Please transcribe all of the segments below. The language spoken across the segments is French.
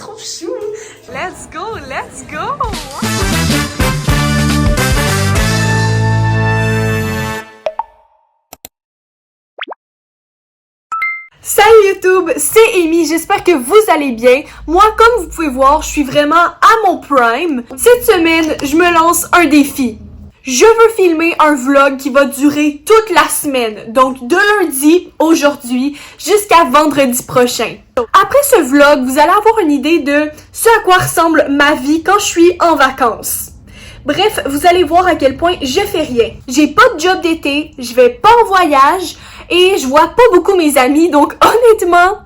trop chou. Let's go, let's go! Salut YouTube, c'est Amy, j'espère que vous allez bien. Moi, comme vous pouvez voir, je suis vraiment à mon prime. Cette semaine, je me lance un défi. Je veux filmer un vlog qui va durer toute la semaine, donc de lundi, aujourd'hui, jusqu'à vendredi prochain. Après ce vlog, vous allez avoir une idée de ce à quoi ressemble ma vie quand je suis en vacances. Bref, vous allez voir à quel point je fais rien. J'ai pas de job d'été, je vais pas en voyage et je vois pas beaucoup mes amis, donc honnêtement,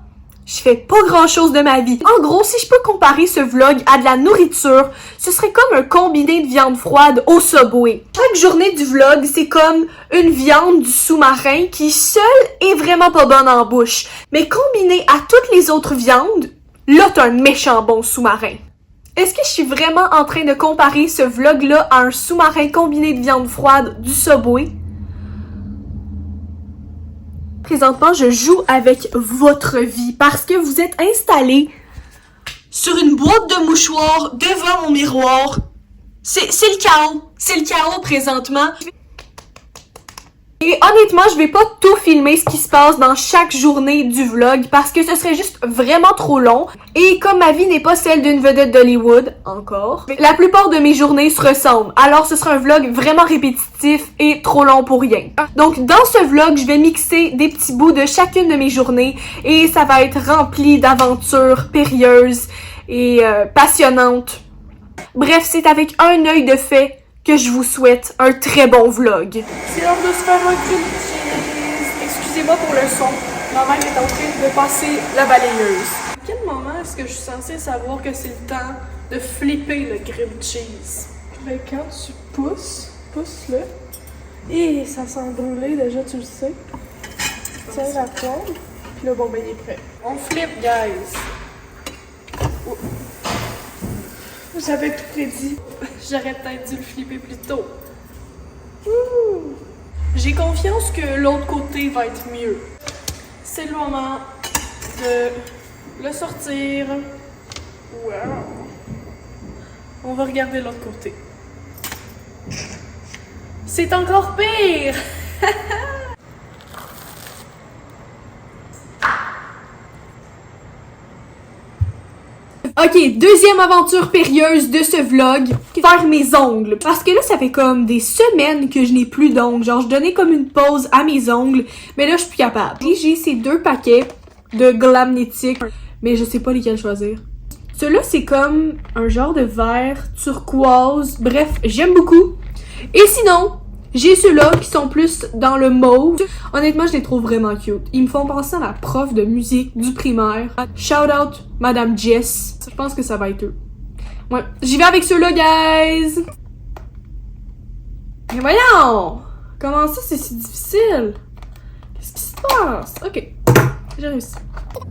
je fais pas grand chose de ma vie. En gros, si je peux comparer ce vlog à de la nourriture, ce serait comme un combiné de viande froide au Subway. Chaque journée du vlog, c'est comme une viande du sous-marin qui seule est vraiment pas bonne en bouche. Mais combinée à toutes les autres viandes, là t'as un méchant bon sous-marin. Est-ce que je suis vraiment en train de comparer ce vlog-là à un sous-marin combiné de viande froide du Subway? Présentement, je joue avec votre vie parce que vous êtes installés sur une boîte de mouchoirs devant mon miroir. C'est le chaos. C'est le chaos présentement. Et honnêtement, je vais pas tout filmer ce qui se passe dans chaque journée du vlog parce que ce serait juste vraiment trop long. Et comme ma vie n'est pas celle d'une vedette d'Hollywood, encore, la plupart de mes journées se ressemblent. Alors ce sera un vlog vraiment répétitif et trop long pour rien. Donc dans ce vlog, je vais mixer des petits bouts de chacune de mes journées et ça va être rempli d'aventures périlleuses et passionnantes. Bref, c'est avec un œil de fait que je vous souhaite un très bon vlog. C'est l'heure de se faire un grilled cheese. Excusez-moi pour le son. Ma mère est en train de passer la balayeuse. À quel moment est-ce que je suis censée savoir que c'est le temps de flipper le grilled cheese? Ben quand tu pousses-le. Et ça sent brûlé déjà, tu le sais. Tiens la poêle. Puis là, bon ben il est prêt. On flippe, guys. Oh. J'avais tout prédit. J'aurais peut-être dû le flipper plus tôt. Ouh. J'ai confiance que l'autre côté va être mieux. C'est le moment de le sortir. Wow. On va regarder l'autre côté. C'est encore pire! Ok, deuxième aventure périlleuse de ce vlog, faire mes ongles. Parce que là, ça fait comme des semaines que je n'ai plus d'ongles. Genre, je donnais comme une pause à mes ongles, mais là, je suis plus capable. Et j'ai ces deux paquets de Glamnetic, mais je sais pas lesquels choisir. Celui-là, c'est comme un genre de vert turquoise. Bref, j'aime beaucoup. Et sinon, j'ai ceux-là qui sont plus dans le mauve. Honnêtement, je les trouve vraiment cute. Ils me font penser à la prof de musique du primaire. Shout out Madame Jess. Je pense que ça va être eux. Ouais, j'y vais avec ceux-là, guys! Mais voyons! Comment ça, c'est si difficile? Qu'est-ce qui se passe? Ok, j'ai réussi. Oh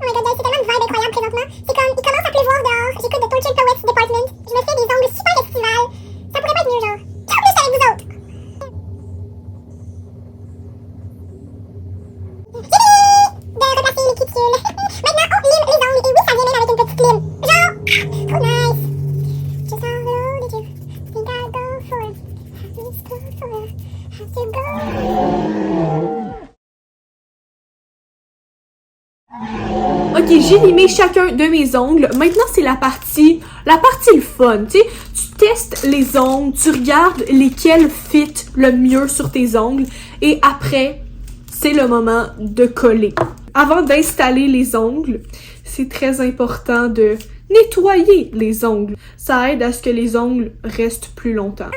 my god, guys, c'est tellement une vibe incroyable présentement. C'est comme, il commence à pleuvoir dehors. J'écoute The Tortured Poets Department. Je me fais des ongles super estivales. Ça pourrait pas être mieux, genre. Ciao, plus avec vous autres! De replacer les cutiles. Maintenant, on lime les ongles. Et oui, ça vient même avec une petite lime. Genre, trop nice. Just all over you. Think I'll go for it. Have to go. Ok, j'ai limé chacun de mes ongles. Maintenant, c'est la partie le fun, tu sais. Tu testes les ongles, tu regardes lesquels fit le mieux sur tes ongles. Et après, c'est le moment de coller. Avant d'installer les ongles, c'est très important de nettoyer les ongles. Ça aide à ce que les ongles restent plus longtemps.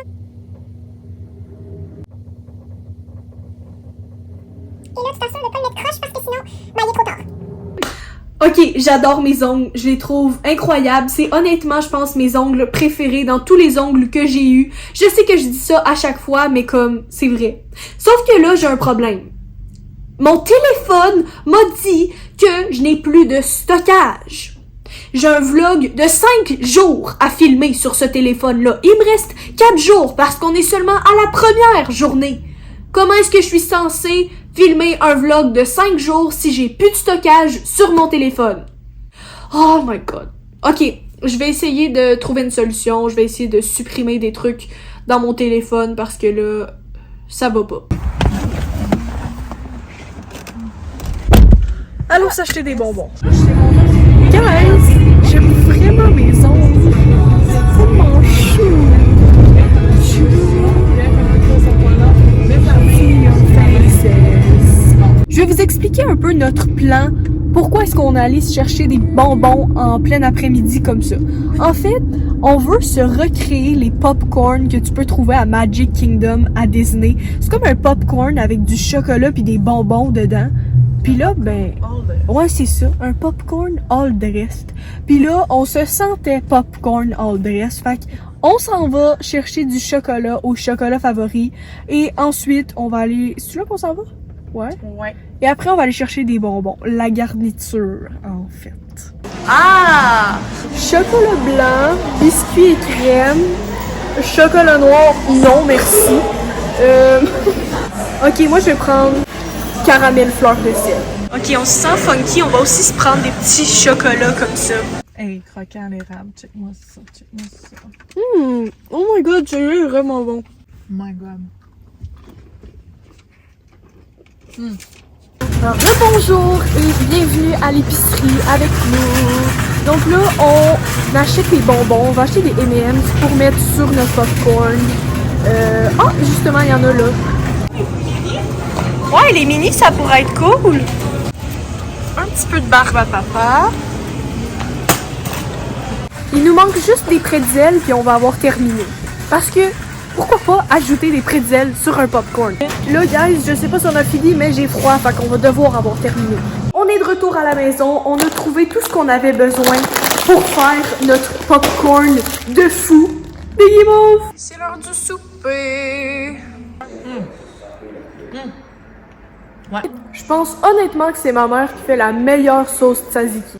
Et là, tu t'assures de pas le mettre croche parce que sinon, ben, il est trop tard. Ok, j'adore mes ongles, je les trouve incroyables. C'est honnêtement, je pense, mes ongles préférés dans tous les ongles que j'ai eus. Je sais que je dis ça à chaque fois, mais comme, c'est vrai. Sauf que là, j'ai un problème. Mon téléphone m'a dit que je n'ai plus de stockage. J'ai un vlog de 5 jours à filmer sur ce téléphone-là. Il me reste 4 jours parce qu'on est seulement à la première journée. Comment est-ce que je suis censée filmer un vlog de 5 jours si j'ai plus de stockage sur mon téléphone? Oh my god. Ok, je vais essayer de trouver une solution. Je vais essayer de supprimer des trucs dans mon téléphone parce que là, ça va pas. Allons s'acheter des bonbons. Guys, j'aime vraiment mes ongles. C'est tellement chou. Je vais vous expliquer un peu notre plan. Pourquoi est-ce qu'on est allé se chercher des bonbons en plein après-midi comme ça? En fait, on veut se recréer les popcorn que tu peux trouver à Magic Kingdom à Disney. C'est comme un popcorn avec du chocolat puis des bonbons dedans. Puis là, ben... Ouais, c'est ça. Un popcorn all dressed. Puis là, on se sentait popcorn all dressed. Fait on s'en va chercher du chocolat au chocolat favori. Et ensuite, on va aller... C'est là qu'on s'en va? Ouais. Ouais. Et après, on va aller chercher des bonbons. La garniture, en fait. Ah! Chocolat blanc, biscuit et crème, chocolat noir, non merci. Ok, moi je vais prendre caramel fleur de sel. Ok, on se sent funky, on va aussi se prendre des petits chocolats comme ça. Hey, croquant l'érable, check-moi ça, check-moi ça. Oh my god, celui-là est vraiment bon. My god. Alors, bonjour et bienvenue à l'épicerie avec nous. Donc là, on achète des bonbons, on va acheter des M&M's pour mettre sur notre popcorn. Justement, il y en a là. Ouais, les mini, ça pourrait être cool. Un petit peu de barbe à papa. Il nous manque juste des pretzels puis on va avoir terminé. Parce que, pourquoi pas ajouter des pretzels sur un popcorn? Là, guys, je sais pas si on a fini, mais j'ai froid, fait qu'on va devoir avoir terminé. On est de retour à la maison, on a trouvé tout ce qu'on avait besoin pour faire notre popcorn de fou. Des guimauves! C'est l'heure du souper! Ouais. Je pense honnêtement que c'est ma mère qui fait la meilleure sauce tzatziki.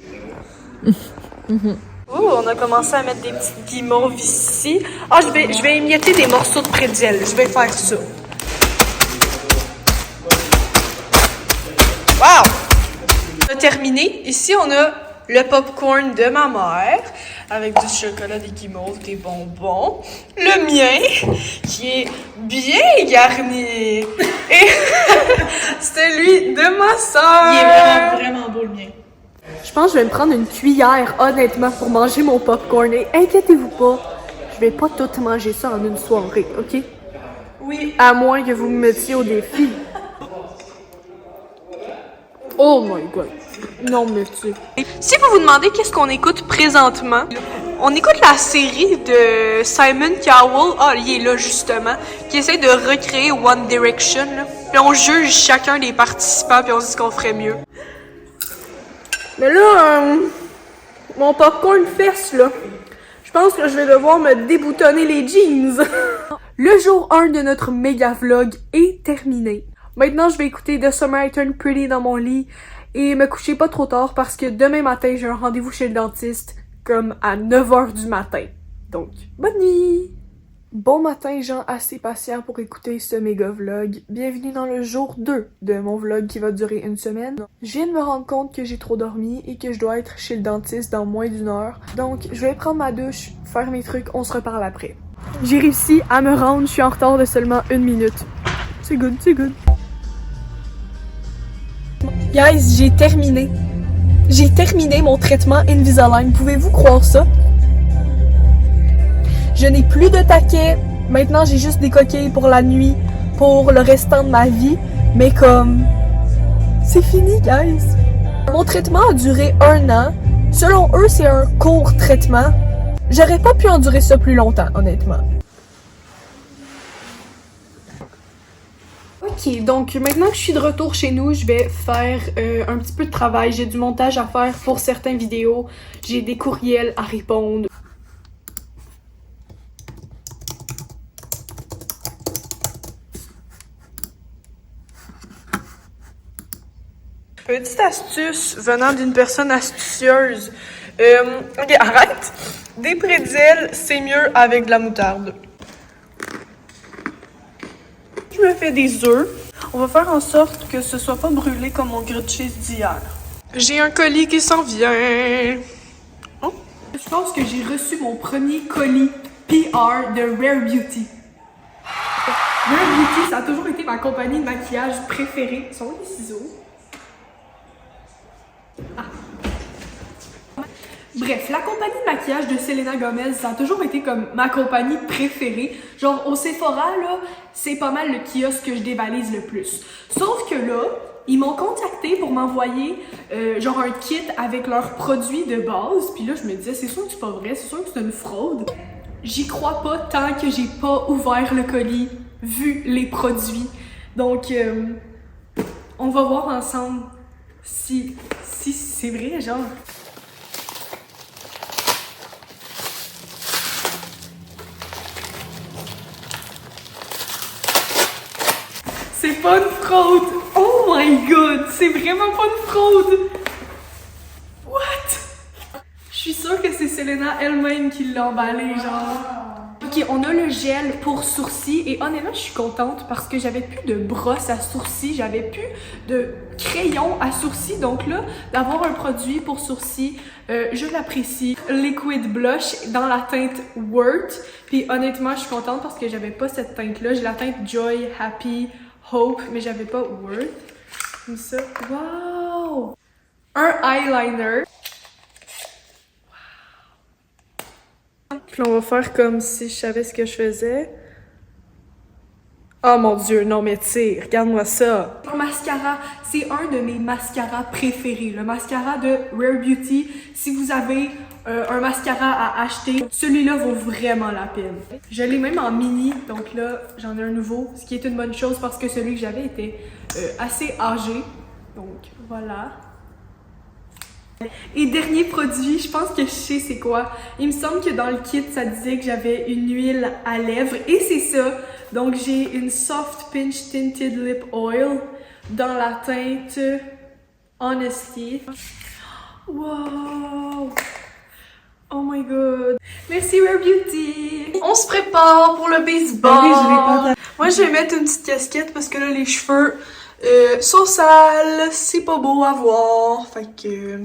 Oh, on a commencé à mettre des petites guimauves ici. Ah, je vais émietter des morceaux de pretzel. Je vais faire ça. Wow! On a terminé. Ici, on a le popcorn de ma mère avec du chocolat, des guimauves, des bonbons. Le mien, qui est bien garni. Et celui de ma soeur. Il est vraiment beau le mien. Je pense que je vais me prendre une cuillère, honnêtement, pour manger mon popcorn. Et inquiétez-vous pas, je vais pas tout manger ça en une soirée, ok? Oui. À moins que vous me mettiez au défi. Oh my god. Non, merci. Si vous vous demandez qu'est-ce qu'on écoute présentement, on écoute la série de Simon Cowell, il est là justement, qui essaie de recréer One Direction. Là. Puis on juge chacun des participants, puis on dit ce qu'on ferait mieux. Mais là, mon popcorn fesse, là. Je pense que je vais devoir me déboutonner les jeans. Le jour 1 de notre méga vlog est terminé. Maintenant, je vais écouter The Summer I Turned Pretty dans mon lit et me coucher pas trop tard parce que demain matin, j'ai un rendez-vous chez le dentiste comme à 9h du matin. Donc, bonne nuit! Bon matin, gens assez patients pour écouter ce méga vlog. Bienvenue dans le jour 2 de mon vlog qui va durer une semaine. Je viens de me rendre compte que j'ai trop dormi et que je dois être chez le dentiste dans moins d'1 heure. Donc, je vais prendre ma douche, faire mes trucs, on se reparle après. J'ai réussi à me rendre, je suis en retard de seulement 1 minute. C'est good, c'est good. Guys, j'ai terminé. J'ai terminé mon traitement Invisalign. Pouvez-vous croire ça? Je n'ai plus de taquets. Maintenant, j'ai juste des coquilles pour la nuit, pour le restant de ma vie. Mais comme... c'est fini, guys. Mon traitement a duré 1 an. Selon eux, c'est un court traitement. J'aurais pas pu endurer ça plus longtemps, honnêtement. Ok, donc maintenant que je suis de retour chez nous, je vais faire un petit peu de travail. J'ai du montage à faire pour certaines vidéos. J'ai des courriels à répondre. Petite astuce venant d'une personne astucieuse. Ok, arrête. Des pretzels, c'est mieux avec de la moutarde. Je me fais des œufs. On va faire en sorte que ce soit pas brûlé comme mon grilled cheese d'hier. J'ai un colis qui s'en vient. Je pense que j'ai reçu mon premier colis PR de Rare Beauty. Rare Beauty, ça a toujours été ma compagnie de maquillage préférée. Sont où les ciseaux? Ah. Bref, la compagnie de maquillage de Selena Gomez, ça a toujours été comme ma compagnie préférée. Genre, au Sephora, là, c'est pas mal le kiosque que je dévalise le plus. Sauf que là, ils m'ont contacté pour m'envoyer genre un kit avec leurs produits de base. Puis là, je me disais, c'est sûr que c'est pas vrai, c'est sûr que c'est une fraude. J'y crois pas tant que j'ai pas ouvert le colis, vu les produits. Donc, on va voir ensemble si c'est vrai, genre. C'est pas une fraude! Oh my god! C'est vraiment pas une fraude! What? Je suis sûre que c'est Selena elle-même qui l'a emballé, genre. Ok, on a le gel pour sourcils et honnêtement, je suis contente parce que j'avais plus de brosse à sourcils, j'avais plus de crayon à sourcils. Donc là, d'avoir un produit pour sourcils, je l'apprécie. Liquid Blush dans la teinte Worth. Puis honnêtement, je suis contente parce que j'avais pas cette teinte-là. J'ai la teinte Joy, Happy, Hope, mais j'avais pas Worth. Comme ça. Wow! Un eyeliner. Wow. Puis on va faire comme si je savais ce que je faisais. Oh mon dieu, non mais tu sais, regarde-moi ça. Un mascara, c'est un de mes mascaras préférés. Le mascara de Rare Beauty. Si vous avez un mascara à acheter, celui-là vaut vraiment la peine. Je l'ai même en mini, donc là, j'en ai un nouveau. Ce qui est une bonne chose parce que celui que j'avais était assez âgé. Donc, voilà. Et dernier produit, je pense que je sais c'est quoi. Il me semble que dans le kit, ça disait que j'avais une huile à lèvres. Et c'est ça. Donc, j'ai une Soft Pinch Tinted Lip Oil dans la teinte Honesty. Wow! Oh my god! Merci Rare Beauty! On se prépare pour le baseball! Oui, je l'ai pas. Moi, je vais mettre une petite casquette parce que là, les cheveux sont sales. C'est pas beau à voir. Fait que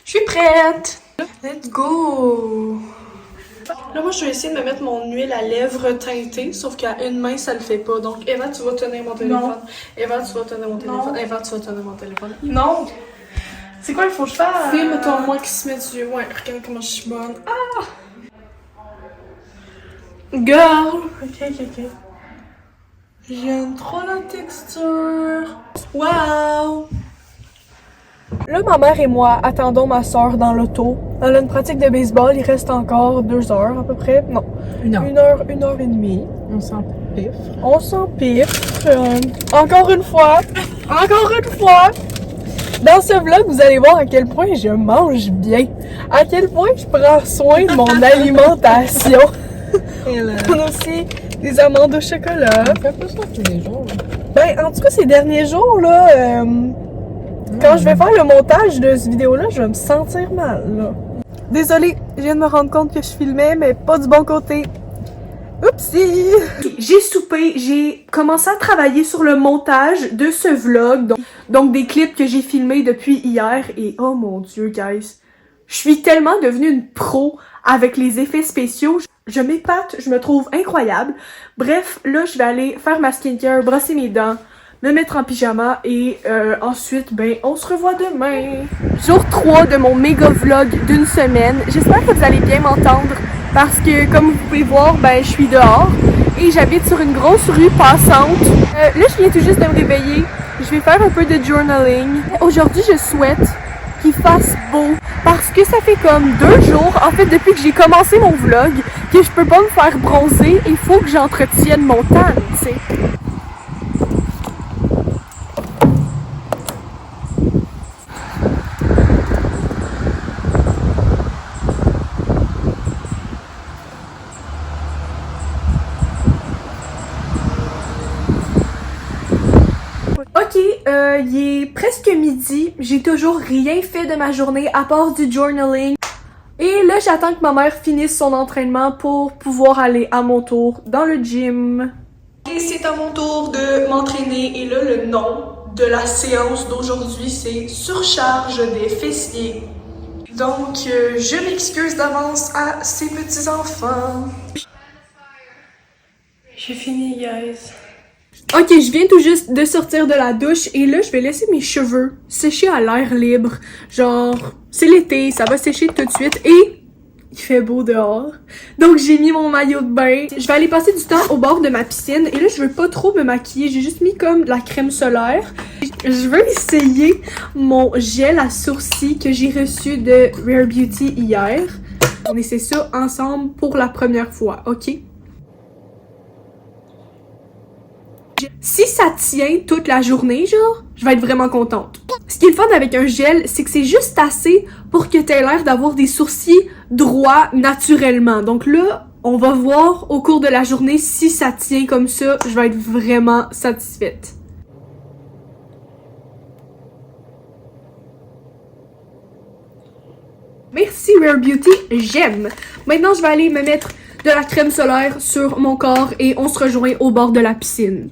je suis prête! Let's go! Là, moi, je vais essayer de me mettre mon huile à lèvres teintée, sauf qu'à une main, ça le fait pas. Donc, Eva, tu vas tenir mon téléphone. Non. Eva, tu vas tenir mon téléphone. Eva, tu vas tenir mon téléphone. Non! C'est quoi il faut que je fasse? Filme-toi moi qui se met du... Ouais, regarde comment je suis bonne. Ah! Girl! Ok. J'aime trop la texture. Wow! Là, ma mère et moi attendons ma soeur dans l'auto. Elle a une pratique de baseball, il reste encore 2 heures à peu près. Non, 1 heure et demie. On s'en piffe. On s'empiffe. Encore une fois. Dans ce vlog, vous allez voir à quel point je mange bien. À quel point je prends soin de mon alimentation. On a aussi des amandes au chocolat. On fait pas ça tous les jours. Ben, en tout cas, ces derniers jours, là, quand je vais faire le montage de cette vidéo-là, je vais me sentir mal, là. Désolée, je viens de me rendre compte que je filmais, mais pas du bon côté. Oupsie! J'ai soupé, j'ai commencé à travailler sur le montage de ce vlog, donc des clips que j'ai filmés depuis hier, et oh mon dieu, guys, je suis tellement devenue une pro avec les effets spéciaux. Je m'épate, je me trouve incroyable. Bref, là, je vais aller faire ma skincare, brosser mes dents, me mettre en pyjama et ensuite, ben, on se revoit demain. Jour 3 de mon méga vlog d'une semaine. J'espère que vous allez bien m'entendre parce que, comme vous pouvez voir, ben, je suis dehors et j'habite sur une grosse rue passante. Là, je viens tout juste de me réveiller. Je vais faire un peu de journaling. Aujourd'hui, je souhaite qu'il fasse beau parce que ça fait comme 2 jours, en fait, depuis que j'ai commencé mon vlog, que je peux pas me faire bronzer. Il faut que j'entretienne mon tan, tu sais. Ok, il est presque midi, j'ai toujours rien fait de ma journée à part du journaling. Et là, j'attends que ma mère finisse son entraînement pour pouvoir aller à mon tour dans le gym. Et c'est à mon tour de m'entraîner et là, le nom de la séance d'aujourd'hui, c'est surcharge des fessiers. Donc, je m'excuse d'avance à ces petits-enfants. J'ai fini, guys. Ok, je viens tout juste de sortir de la douche et là, je vais laisser mes cheveux sécher à l'air libre. Genre, c'est l'été, ça va sécher tout de suite et il fait beau dehors. Donc, j'ai mis mon maillot de bain. Je vais aller passer du temps au bord de ma piscine et là, je veux pas trop me maquiller. J'ai juste mis comme de la crème solaire. Je veux essayer mon gel à sourcils que j'ai reçu de Rare Beauty hier. On essaie ça ensemble pour la première fois, ok? Si ça tient toute la journée, genre, je vais être vraiment contente. Ce qui est le fun avec un gel, c'est que c'est juste assez pour que t'aies l'air d'avoir des sourcils droits naturellement. Donc là, on va voir au cours de la journée si ça tient comme ça. Je vais être vraiment satisfaite. Merci Rare Beauty, j'aime. Maintenant, je vais aller me mettre de la crème solaire sur mon corps et on se rejoint au bord de la piscine.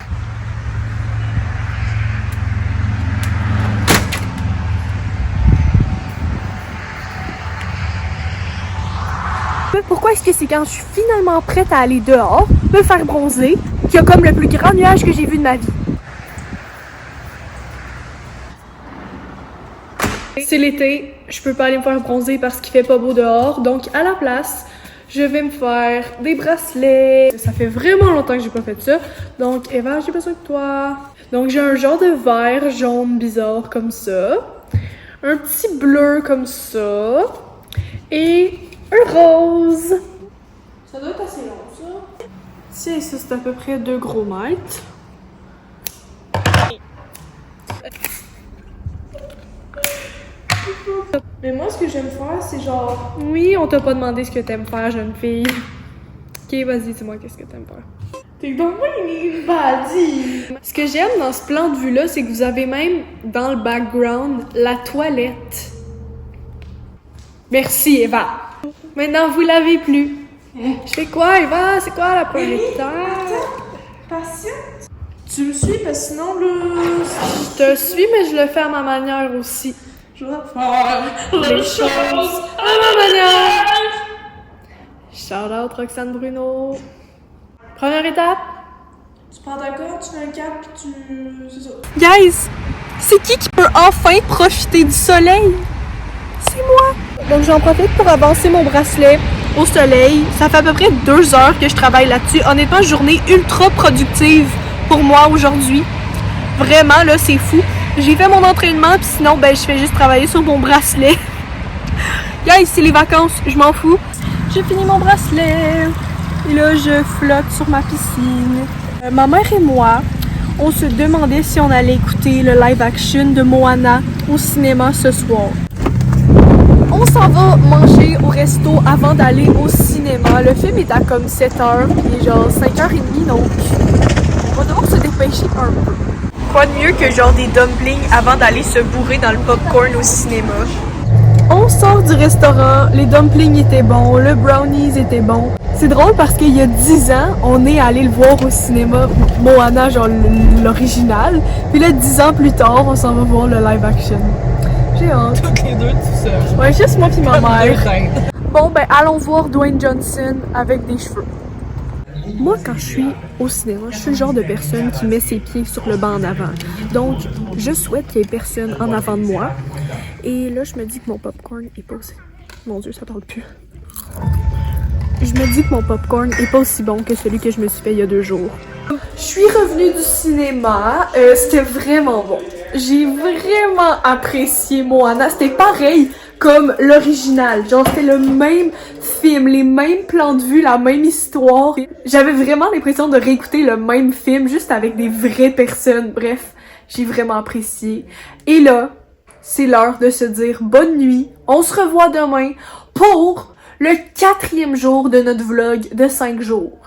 Pourquoi est-ce que c'est quand je suis finalement prête à aller dehors, me faire bronzer, qu'il y a comme le plus grand nuage que j'ai vu de ma vie? C'est l'été, je peux pas aller me faire bronzer parce qu'il fait pas beau dehors, donc à la place, je vais me faire des bracelets. Ça fait vraiment longtemps que j'ai pas fait ça, donc Eva, j'ai besoin de toi. Donc j'ai un genre de vert jaune bizarre comme ça, un petit bleu comme ça, et un rose. Ça doit être assez long, ça. Tiens, ça c'est à peu près 2 gros mètres. Mais moi, ce que j'aime faire, c'est genre... Oui, on t'a pas demandé ce que t'aimes faire, jeune fille. Ok, vas-y, dis-moi qu'est-ce que t'aimes faire. T'es donc une vas-y! Ce que j'aime dans ce plan de vue-là, c'est que vous avez même, dans le background, la toilette. Merci, Eva. Maintenant, vous l'avez plus. Je fais quoi, Eva? C'est quoi la première étape? Patiente. Tu me suis, parce que sinon, là... Je te suis, mais je le fais à ma manière aussi. Je vais faire les choses à ma manière. Shout out Roxane Bruno. Première étape. Tu prends ta corde, tu fais un cap, puis tu... C'est ça. Guys, c'est qui peut enfin profiter du soleil? C'est moi. Donc j'en profite pour avancer mon bracelet au soleil. Ça fait à peu près 2 heures que je travaille là-dessus. Honnêtement, journée ultra productive pour moi aujourd'hui. Vraiment, là, c'est fou. J'ai fait mon entraînement, puis sinon, ben, je fais juste travailler sur mon bracelet. Guys, c'est les vacances, je m'en fous. J'ai fini mon bracelet. Et là, je flotte sur ma piscine. Ma mère et moi, on se demandait si on allait écouter le live action de Moana au cinéma ce soir. On s'en va manger au resto avant d'aller au cinéma. Le film est à comme 7h, il est genre 5h30, donc on va devoir se dépêcher un peu. Quoi de mieux que genre des dumplings avant d'aller se bourrer dans le popcorn au cinéma. On sort du restaurant, les dumplings étaient bons, le brownies était bon. C'est drôle parce qu'il y a 10 ans, on est allé le voir au cinéma, Moana, genre l'original. Puis là, 10 ans plus tard, on s'en va voir le live action. J'ai hâte. Toutes les deux tout seul. Ouais, juste moi puis ma mère. Bon, ben allons voir Dwayne Johnson avec des cheveux. Moi, quand je suis au cinéma, je suis le genre de personne qui met ses pieds sur le banc en avant. Donc, je souhaite qu'il y ait personne en avant de moi. Et là, je me dis que mon popcorn est pas aussi... Mon Dieu, ça parle plus. Je me dis que mon popcorn est pas aussi bon que celui que je me suis fait il y a 2 jours. Je suis revenue du cinéma. C'était vraiment bon. J'ai vraiment apprécié Moana. C'était pareil comme l'original. Genre, c'était le même film, les mêmes plans de vue, la même histoire. J'avais vraiment l'impression de réécouter le même film, juste avec des vraies personnes. Bref, j'ai vraiment apprécié. Et là, c'est l'heure de se dire bonne nuit. On se revoit demain pour le 4e jour de notre vlog de 5 jours.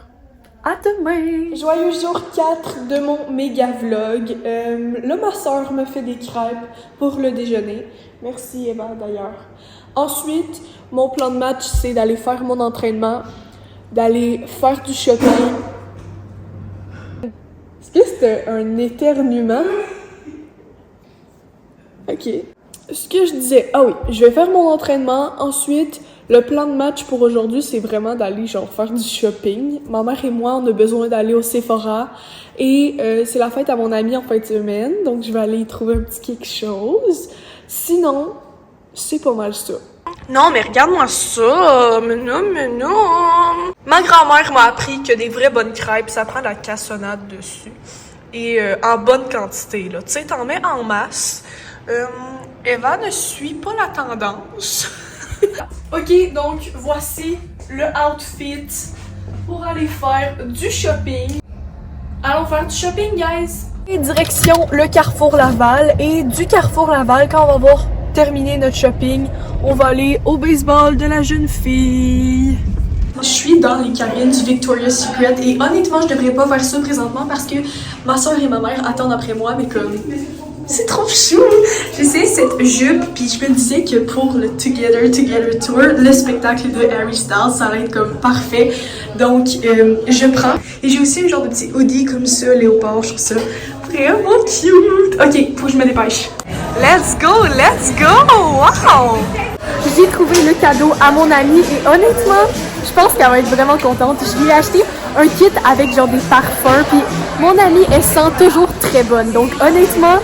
À demain! Joyeux jour 4 de mon méga vlog. Là, ma soeur me fait des crêpes pour le déjeuner. Merci Eva d'ailleurs. Ensuite, mon plan de match, c'est d'aller faire mon entraînement, d'aller faire du shopping. Est-ce que c'était un éternuement? Ok. Ce que je disais, ah oui, je vais faire mon entraînement. Ensuite, le plan de match pour aujourd'hui, c'est vraiment d'aller genre faire du shopping. Ma mère et moi, on a besoin d'aller au Sephora. Et c'est la fête à mon ami en fin de semaine. Donc, je vais aller y trouver un petit quelque chose. Sinon, c'est pas mal ça. Non, mais regarde-moi ça. Mais non, mais non. Ma grand-mère m'a appris que des vraies bonnes crêpes, ça prend de la cassonade dessus. Et en bonne quantité, là. Tu sais, t'en mets en masse. Eva ne suit pas la tendance. Ok, donc voici le outfit pour aller faire du shopping. Allons faire du shopping, guys! Et direction le Carrefour Laval. Et du Carrefour Laval, quand on va avoir terminé notre shopping, on va aller au baseball de la jeune fille. Je suis dans les cabines du Victoria's Secret et honnêtement, je devrais pas faire ça présentement parce que ma soeur et ma mère attendent après moi, mais comme... C'est trop chou! J'ai essayé cette jupe, puis je me disais que pour le Together Tour, le spectacle de Harry Styles, ça allait être comme parfait. Donc, je prends. Et j'ai aussi un genre de petit hoodie comme ça, léopard, je trouve ça vraiment cute. Ok, faut que je me dépêche. Let's go, let's go! Wow! J'ai trouvé le cadeau à mon amie et honnêtement, je pense qu'elle va être vraiment contente. Je lui ai acheté un kit avec genre des parfums, puis mon amie, elle sent toujours très bonne. Donc honnêtement,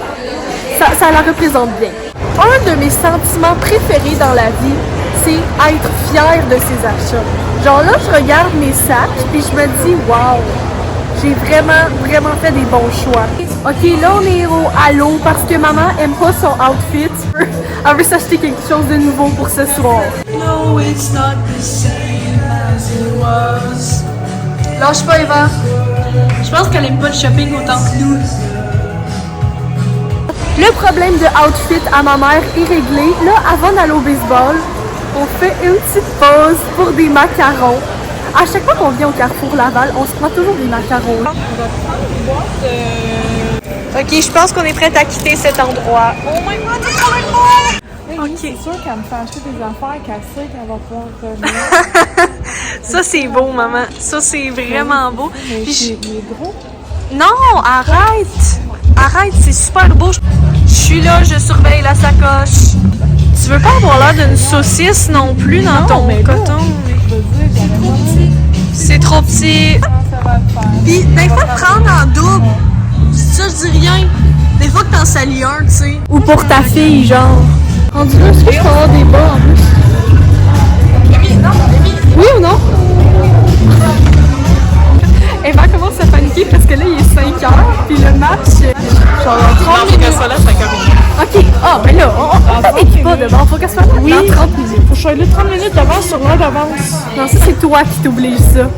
ça la représente bien. Un de mes sentiments préférés dans la vie, c'est être fière de ses achats. Genre là, je regarde mes sacs, puis je me dis, wow, j'ai vraiment fait des bons choix. Ok, là on est au Halo parce que maman aime pas son outfit. Elle veut s'acheter quelque chose de nouveau pour ce soir. No, it's not the same as it was. Lâche pas, Eva. Je pense qu'elle aime pas le shopping autant que nous. Le problème de outfit à ma mère est réglé. Là, avant d'aller au baseball, on fait une petite pause pour des macarons. À chaque fois qu'on vient au Carrefour Laval, on se prend toujours des macarons. On va prendre une boîte. Ok, je pense qu'on est prête à quitter cet endroit. Oh my god, c'est trop bon! Ok. C'est sûr qu'elle me fait acheter des affaires qu'elle sait qu'elle va pouvoir revenir. Ça, c'est beau, maman. Ça, c'est vraiment beau. Mais Puis il est gros. Non, arrête! Arrête, c'est super beau. Je suis là, je surveille la sacoche. Tu veux pas avoir l'air d'une saucisse non plus dans ton coton? C'est trop petit. Ça va le faire. Puis des fois, prendre en double, ça, je dis rien. Des fois que t'en salis un, tu sais. Ou pour ta fille, genre. Rendu là, est-ce que je peux avoir des bas en plus? Oui ou non? Eva commence à paniquer parce que là, il est 5 heures, puis le match, genre dans 30 minutes. Qu'elle soit là, 5 heures. Ok, ah, ben là, on t'équipe pas de bord, faut qu'elle soit là Oui. dans 30 minutes. Faut que je sois là 30 minutes d'avance sur l'heure d'avance. Non, ça, c'est toi qui t'obliges ça.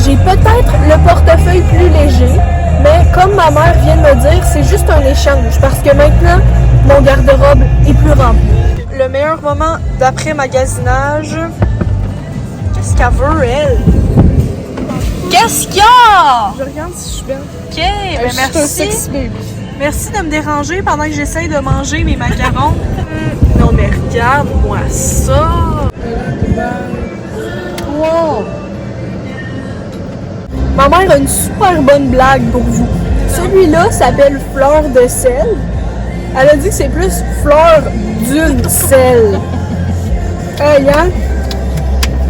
J'ai peut-être le portefeuille plus léger, mais comme ma mère vient de me dire, c'est juste un échange parce que maintenant, mon garde-robe est plus rempli. Le meilleur moment d'après magasinage, qu'est-ce qu'elle veut, elle? Qu'est-ce qu'il y a? Je regarde si je suis belle. Ok, ben Je suis un merci. sexy baby. Merci de me déranger pendant que j'essaye de manger mes macarons. Non mais regarde-moi ça! Wow! Ma mère a une super bonne blague pour vous. Celui-là s'appelle fleur de sel. Elle a dit que c'est plus fleur d'une sel. Hey, hein?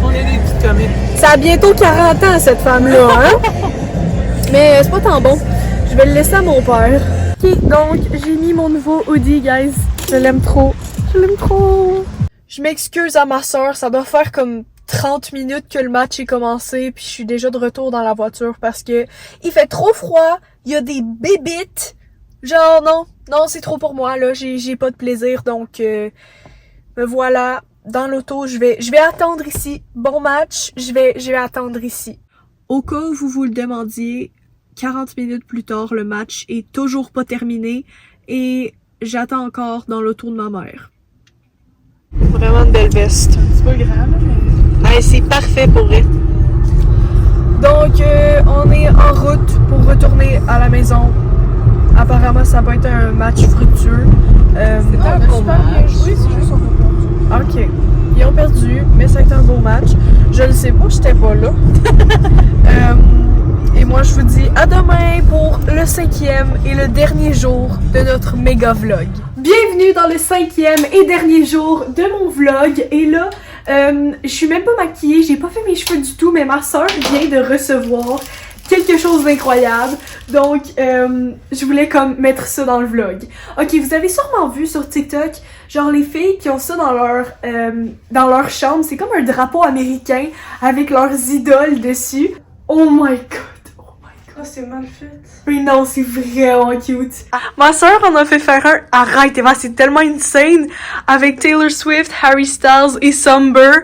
On est des petites comiques. Ça a bientôt 40 ans, cette femme-là, hein? Mais c'est pas tant bon. Je vais le laisser à mon père. Ok, donc j'ai mis mon nouveau hoodie, guys. Je l'aime trop. Je l'aime trop. Je m'excuse à ma soeur, ça doit faire comme 30 minutes que le match est commencé, puis je suis déjà de retour dans la voiture parce que il fait trop froid, il y a des bébites. Genre non, c'est trop pour moi, là, j'ai pas de plaisir, donc me voilà dans l'auto, je vais attendre ici. Bon match, je vais attendre ici. Au cas où vous le demandiez, 40 minutes plus tard, le match est toujours pas terminé et j'attends encore dans l'auto de ma mère. Vraiment une belle veste. C'est pas grave, mais... Hey, c'est parfait pour elle. Donc, on est en route pour retourner à la maison. Apparemment, ça va être un match fructueux. C'était un bon match. Bien joué, c'est juste on a perdu. Ok. Ils ont perdu, mais ça a été un beau match. Je le sais pas, j'étais pas là. Et moi, je vous dis à à demain pour le 5e et le dernier jour de notre méga vlog. Bienvenue dans le 5e et dernier jour de mon vlog. Et là, je suis même pas maquillée, j'ai pas fait mes cheveux du tout, mais ma soeur vient de recevoir quelque chose d'incroyable. Donc, je voulais comme mettre ça dans le vlog. Ok, vous avez sûrement vu sur TikTok, genre les filles qui ont ça dans leur chambre. C'est comme un drapeau américain avec leurs idoles dessus. Oh my god, oh my god. Oh, c'est mal fait. Mais non, c'est vraiment cute. Ma soeur en a fait faire un. Arrête, Eva, c'est tellement insane. Avec Taylor Swift, Harry Styles et Summer.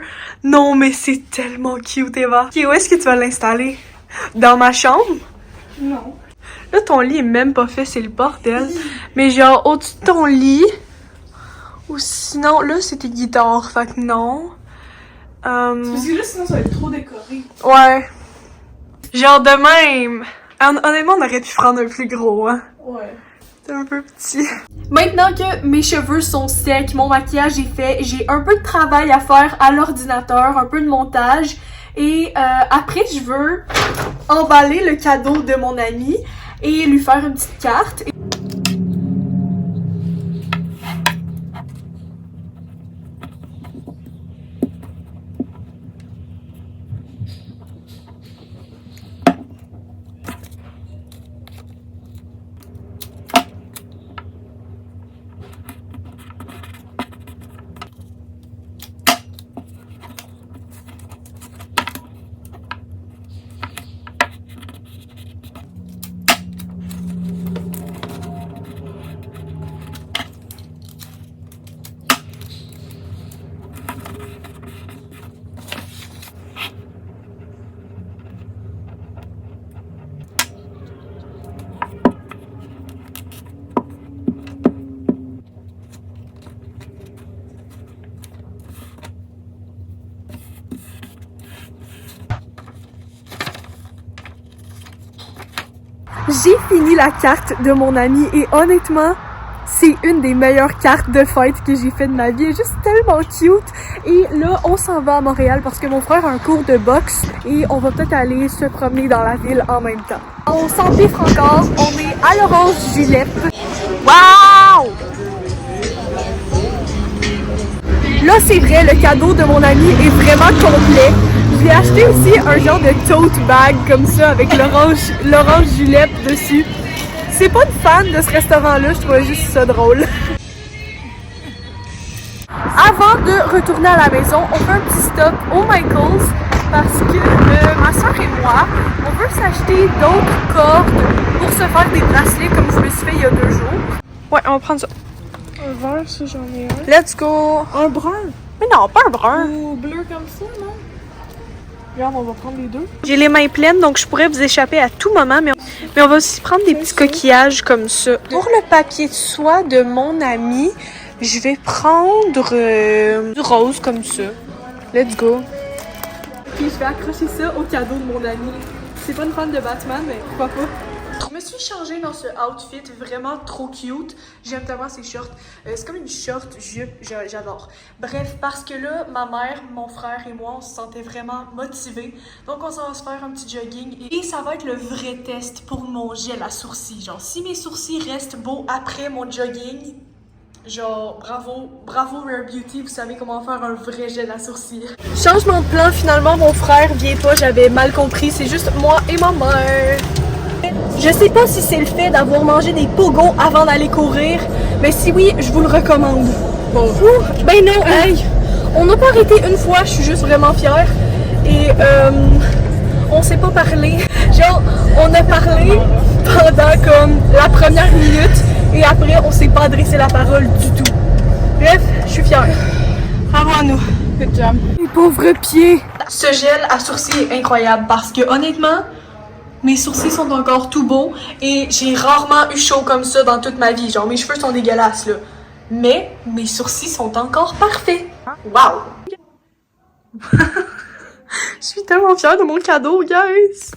Non, mais c'est tellement cute, Eva. Ok, où est-ce que tu vas l'installer? Dans ma chambre? Non. Là, ton lit est même pas fait, c'est le bordel. Mais genre, au-dessus de ton lit. Ou sinon, là, c'est tes guitares, fait que non. Parce que là, sinon, ça va être trop décoré. Ouais. Genre de même. Honnêtement, on aurait pu prendre un plus gros, hein. Ouais. C'est un peu petit. Maintenant que mes cheveux sont secs, mon maquillage est fait, j'ai un peu de travail à faire à l'ordinateur, un peu de montage. Et après, je veux emballer le cadeau de mon ami et lui faire une petite carte. J'ai fini la carte de mon ami et honnêtement, c'est une des meilleures cartes de fête que j'ai fait de ma vie. Elle est juste tellement cute. Et là, on s'en va à Montréal parce que mon frère a un cours de boxe et on va peut-être aller se promener dans la ville en même temps. On s'empiffre encore. On est à l'Orange Julep. Wow! Là, c'est vrai, le cadeau de mon ami est vraiment complet. J'ai acheté aussi un genre de tote bag comme ça avec l'orange julep dessus. C'est pas une fan de ce restaurant-là, je trouvais juste ça drôle. Avant de retourner à la maison, on fait un petit stop au Michaels parce que ma soeur et moi, on veut s'acheter d'autres cordes pour se faire des bracelets comme je me suis fait il y a 2 jours. Ouais, on va prendre ça. Un vert, ça, j'en ai un. Let's go! Un brun. Mais non, pas un brun. Ou bleu comme ça, non? Regarde, on va prendre les deux. J'ai les mains pleines, donc je pourrais vous échapper à tout moment, mais on va aussi prendre des petits coquillages comme ça. Pour le papier de soie de mon ami, je vais prendre du rose comme ça. Let's go. Ok, je vais accrocher ça au cadeau de mon ami. C'est pas une fan de Batman, mais pourquoi pas? Je me suis changée dans ce outfit vraiment trop cute. J'aime tellement ces shorts. C'est comme une short jupe, j'adore. Bref, parce que là, ma mère, mon frère et moi, on se sentait vraiment motivés. Donc on s'en va se faire un petit jogging. Et ça va être le vrai test pour mon gel à sourcils. Genre, si mes sourcils restent beaux après mon jogging, genre, bravo Rare Beauty, vous savez comment faire un vrai gel à sourcils. Changement de plan, finalement, mon frère vient pas, j'avais mal compris. C'est juste moi et ma mère. Je sais pas si c'est le fait d'avoir mangé des pogos avant d'aller courir, mais si oui, je vous le recommande. Bonjour! Ben non, hey! On n'a pas arrêté une fois, je suis juste vraiment fière. Et on s'est pas parlé. Genre, on a parlé pendant comme la première minute et après, on s'est pas adressé la parole du tout. Bref, je suis fière. Bravo à nous. Good job. Les pauvres pieds! Ce gel à sourcils est incroyable parce que honnêtement, mes sourcils sont encore tout beaux et j'ai rarement eu chaud comme ça dans toute ma vie. Genre, mes cheveux sont dégueulasses, là. Mais mes sourcils sont encore parfaits. Wow! Je suis tellement fière de mon cadeau, guys!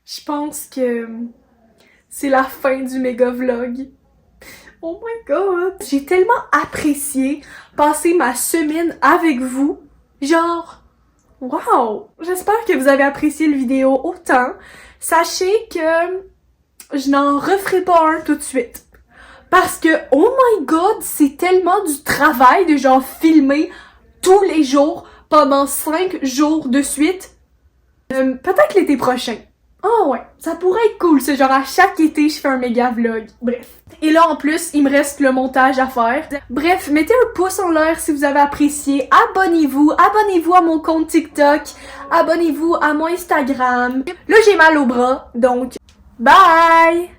Je pense que c'est la fin du méga vlog. Oh my god! J'ai tellement apprécié passer ma semaine avec vous. Genre, wow! J'espère que vous avez apprécié le vidéo autant. Sachez que je n'en referai pas un tout de suite. Parce que, oh my god, c'est tellement du travail de genre filmer tous les jours pendant 5 jours de suite. Peut-être l'été prochain. Oh ouais, ça pourrait être cool, ce genre à chaque été je fais un méga vlog. Bref. Et là en plus, il me reste le montage à faire. Bref, mettez un pouce en l'air si vous avez apprécié. Abonnez-vous à mon compte TikTok. Abonnez-vous à mon Instagram. Là j'ai mal au bras, donc bye!